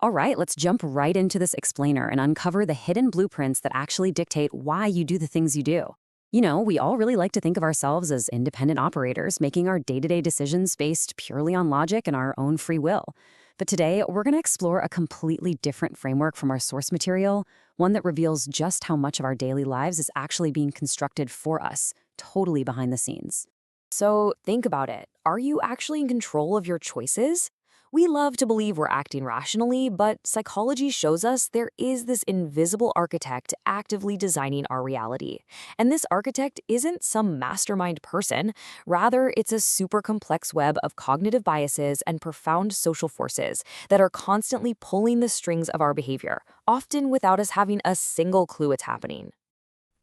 All right, let's jump right into this explainer and uncover the hidden blueprints that actually dictate why you do the things you do. We all really like to think of ourselves as independent operators, making our day-to-day decisions based purely on logic and our own free will. But today, we're going to explore a completely different framework from our source material, one that reveals just how much of our daily lives is actually being constructed for us, totally behind the scenes. So think about it. Are you actually in control of your choices? We love to believe we're acting rationally, but psychology shows us there is this invisible architect actively designing our reality. And this architect isn't some mastermind person. Rather, it's a super complex web of cognitive biases and profound social forces that are constantly pulling the strings of our behavior, often without us having a single clue it's happening.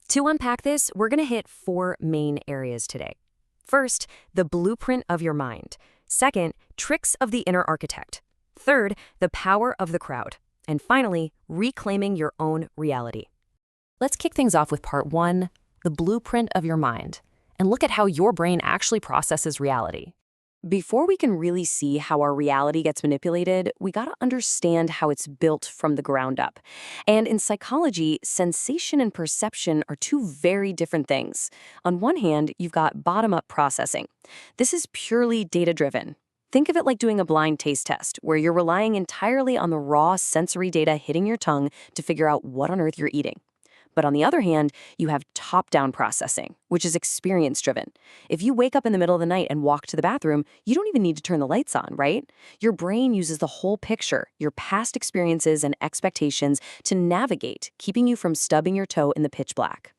To unpack this, we're going to hit four main areas today. First, the blueprint of your mind. Second, tricks of the inner architect. Third, the power of the crowd. And finally, reclaiming your own reality. Let's kick things off with part one, the blueprint of your mind, and look at how your brain actually processes reality. Before we can really see how our reality gets manipulated, we gotta understand how it's built from the ground up. And in psychology, sensation and perception are two very different things. On one hand, you've got bottom-up processing. This is purely data-driven. Think of it like doing a blind taste test, where you're relying entirely on the raw sensory data hitting your tongue to figure out what on earth you're eating. But on the other hand, you have top-down processing, which is experience-driven. If you wake up in the middle of the night and walk to the bathroom, you don't even need to turn the lights on, right? Your brain uses the whole picture, your past experiences and expectations to navigate, keeping you from stubbing your toe in the pitch black.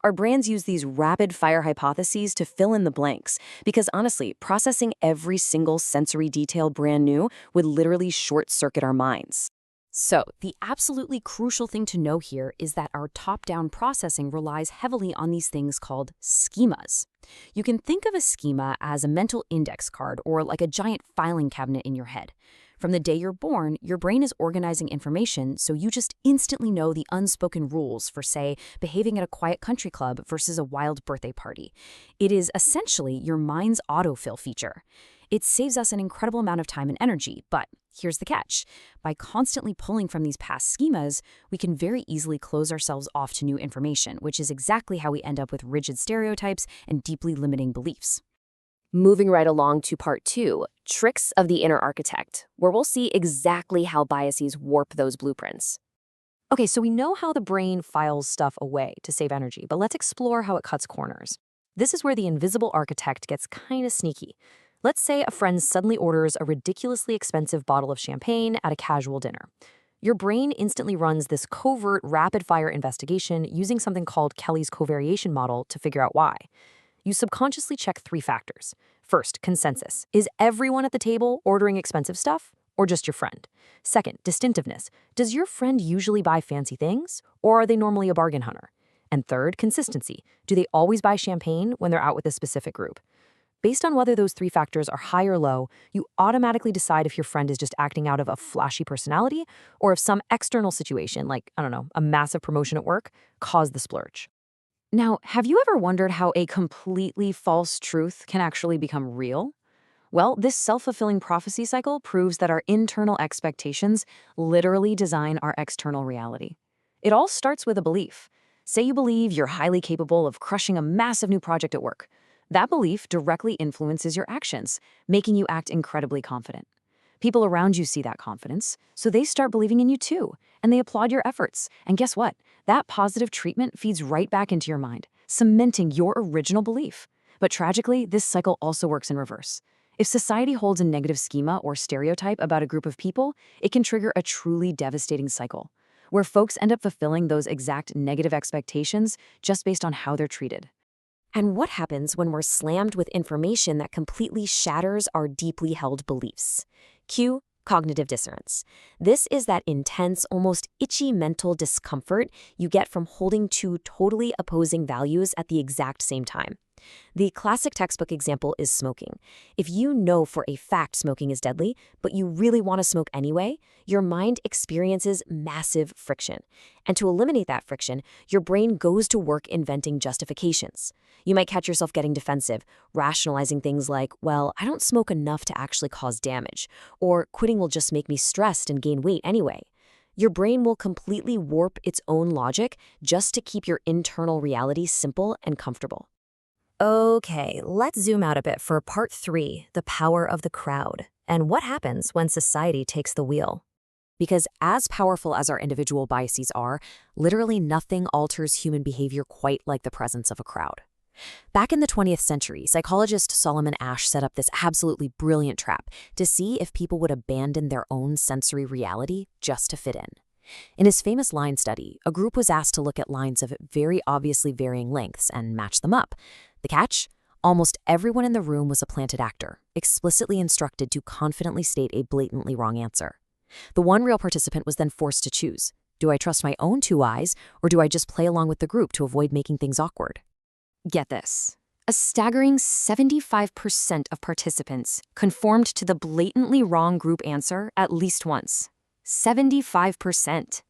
Our brains use these rapid-fire hypotheses to fill in the blanks, because honestly, processing every single sensory detail brand new would literally short-circuit our minds. So, the absolutely crucial thing to know here is that our top-down processing relies heavily on these things called schemas. You can think of a schema as a mental index card or like a giant filing cabinet in your head. From the day you're born, your brain is organizing information so you just instantly know the unspoken rules for, say, behaving at a quiet country club versus a wild birthday party. It is essentially your mind's autofill feature. It saves us an incredible amount of time and energy, but here's the catch. By constantly pulling from these past schemas, we can very easily close ourselves off to new information, which is exactly how we end up with rigid stereotypes and deeply limiting beliefs. Moving right along to part two, tricks of the inner architect, where we'll see exactly how biases warp those blueprints. Okay, so we know how the brain files stuff away to save energy, but let's explore how it cuts corners. This is where the invisible architect gets kind of sneaky. Let's say a friend suddenly orders a ridiculously expensive bottle of champagne at a casual dinner. Your brain instantly runs this covert, rapid-fire investigation using something called Kelly's covariation model to figure out why. You subconsciously check three factors. First, consensus. Is everyone at the table ordering expensive stuff, or just your friend? Second, distinctiveness. Does your friend usually buy fancy things, or are they normally a bargain hunter? And third, consistency. Do they always buy champagne when they're out with a specific group? Based on whether those three factors are high or low, you automatically decide if your friend is just acting out of a flashy personality or if some external situation, like, I don't know, a massive promotion at work, caused the splurge. Now, have you ever wondered how a completely false truth can actually become real? Well, this self-fulfilling prophecy cycle proves that our internal expectations literally design our external reality. It all starts with a belief. Say you believe you're highly capable of crushing a massive new project at work. That belief directly influences your actions, making you act incredibly confident. People around you see that confidence, so they start believing in you too, and they applaud your efforts. And guess what? That positive treatment feeds right back into your mind, cementing your original belief. But tragically, this cycle also works in reverse. If society holds a negative schema or stereotype about a group of people, it can trigger a truly devastating cycle, where folks end up fulfilling those exact negative expectations just based on how they're treated. And what happens when we're slammed with information that completely shatters our deeply held beliefs? Cue cognitive dissonance. This is that intense, almost itchy mental discomfort you get from holding two totally opposing values at the exact same time. The classic textbook example is smoking. If you know for a fact smoking is deadly, but you really want to smoke anyway, your mind experiences massive friction. And to eliminate that friction, your brain goes to work inventing justifications. You might catch yourself getting defensive, rationalizing things like, well, I don't smoke enough to actually cause damage, or quitting will just make me stressed and gain weight anyway. Your brain will completely warp its own logic just to keep your internal reality simple and comfortable. Okay, let's zoom out a bit for part 3, the power of the crowd, and what happens when society takes the wheel. Because as powerful as our individual biases are, literally nothing alters human behavior quite like the presence of a crowd. Back in the 20th century, psychologist Solomon Asch set up this absolutely brilliant trap to see if people would abandon their own sensory reality just to fit in. In his famous line study, a group was asked to look at lines of very obviously varying lengths and match them up. The catch? Almost everyone in the room was a planted actor, explicitly instructed to confidently state a blatantly wrong answer. The one real participant was then forced to choose. Do I trust my own 2 eyes, or do I just play along with the group to avoid making things awkward? Get this. A staggering 75% of participants conformed to the blatantly wrong group answer at least once. 75%.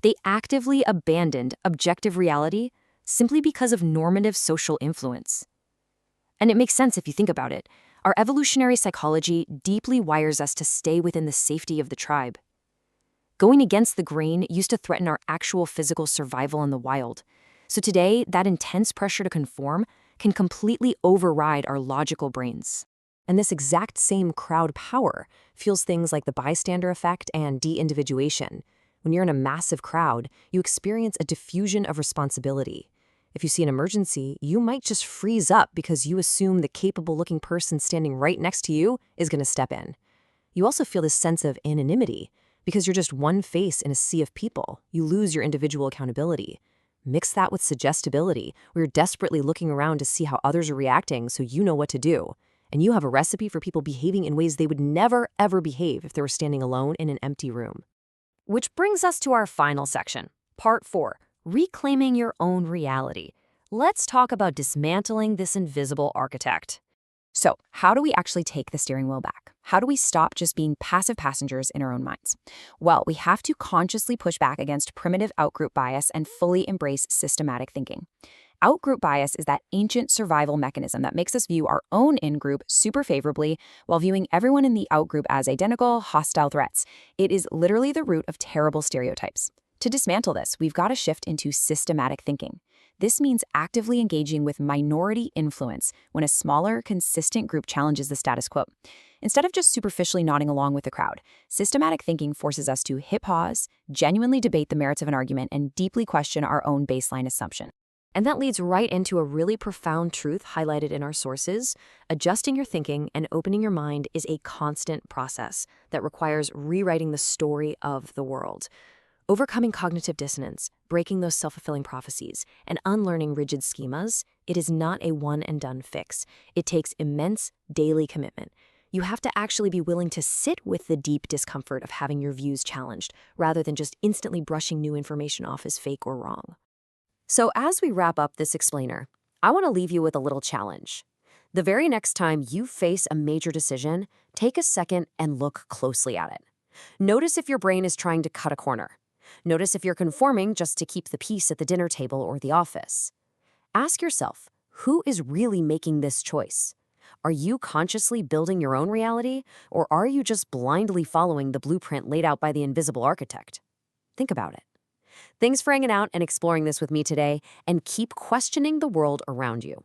They actively abandoned objective reality simply because of normative social influence. And it makes sense if you think about it. Our evolutionary psychology deeply wires us to stay within the safety of the tribe. Going against the grain used to threaten our actual physical survival in the wild. So today, that intense pressure to conform can completely override our logical brains. And this exact same crowd power fuels things like the bystander effect and de-individuation. When you're in a massive crowd, you experience a diffusion of responsibility. If you see an emergency, you might just freeze up because you assume the capable-looking person standing right next to you is going to step in. You also feel this sense of anonymity. Because you're just one face in a sea of people, you lose your individual accountability. Mix that with suggestibility, where you're desperately looking around to see how others are reacting so you know what to do. And you have a recipe for people behaving in ways they would never, ever behave if they were standing alone in an empty room. Which brings us to our final section, part 4, reclaiming your own reality. Let's talk about dismantling this invisible architect. So, how do we actually take the steering wheel back? How do we stop just being passive passengers in our own minds? Well, we have to consciously push back against primitive outgroup bias and fully embrace systematic thinking. Outgroup bias is that ancient survival mechanism that makes us view our own in-group super favorably while viewing everyone in the outgroup as identical, hostile threats. It is literally the root of terrible stereotypes. To dismantle this, we've got to shift into systematic thinking. This means actively engaging with minority influence when a smaller, consistent group challenges the status quo. Instead of just superficially nodding along with the crowd, systematic thinking forces us to hit pause, genuinely debate the merits of an argument, and deeply question our own baseline assumption. And that leads right into a really profound truth highlighted in our sources. Adjusting your thinking and opening your mind is a constant process that requires rewriting the story of the world. Overcoming cognitive dissonance, breaking those self-fulfilling prophecies, and unlearning rigid schemas, it is not a one-and-done fix. It takes immense daily commitment. You have to actually be willing to sit with the deep discomfort of having your views challenged, rather than just instantly brushing new information off as fake or wrong. So as we wrap up this explainer, I want to leave you with a little challenge. The very next time you face a major decision, take a second and look closely at it. Notice if your brain is trying to cut a corner. Notice if you're conforming just to keep the peace at the dinner table or the office. Ask yourself, who is really making this choice? Are you consciously building your own reality, or are you just blindly following the blueprint laid out by the invisible architect? Think about it. Thanks for hanging out and exploring this with me today, and keep questioning the world around you.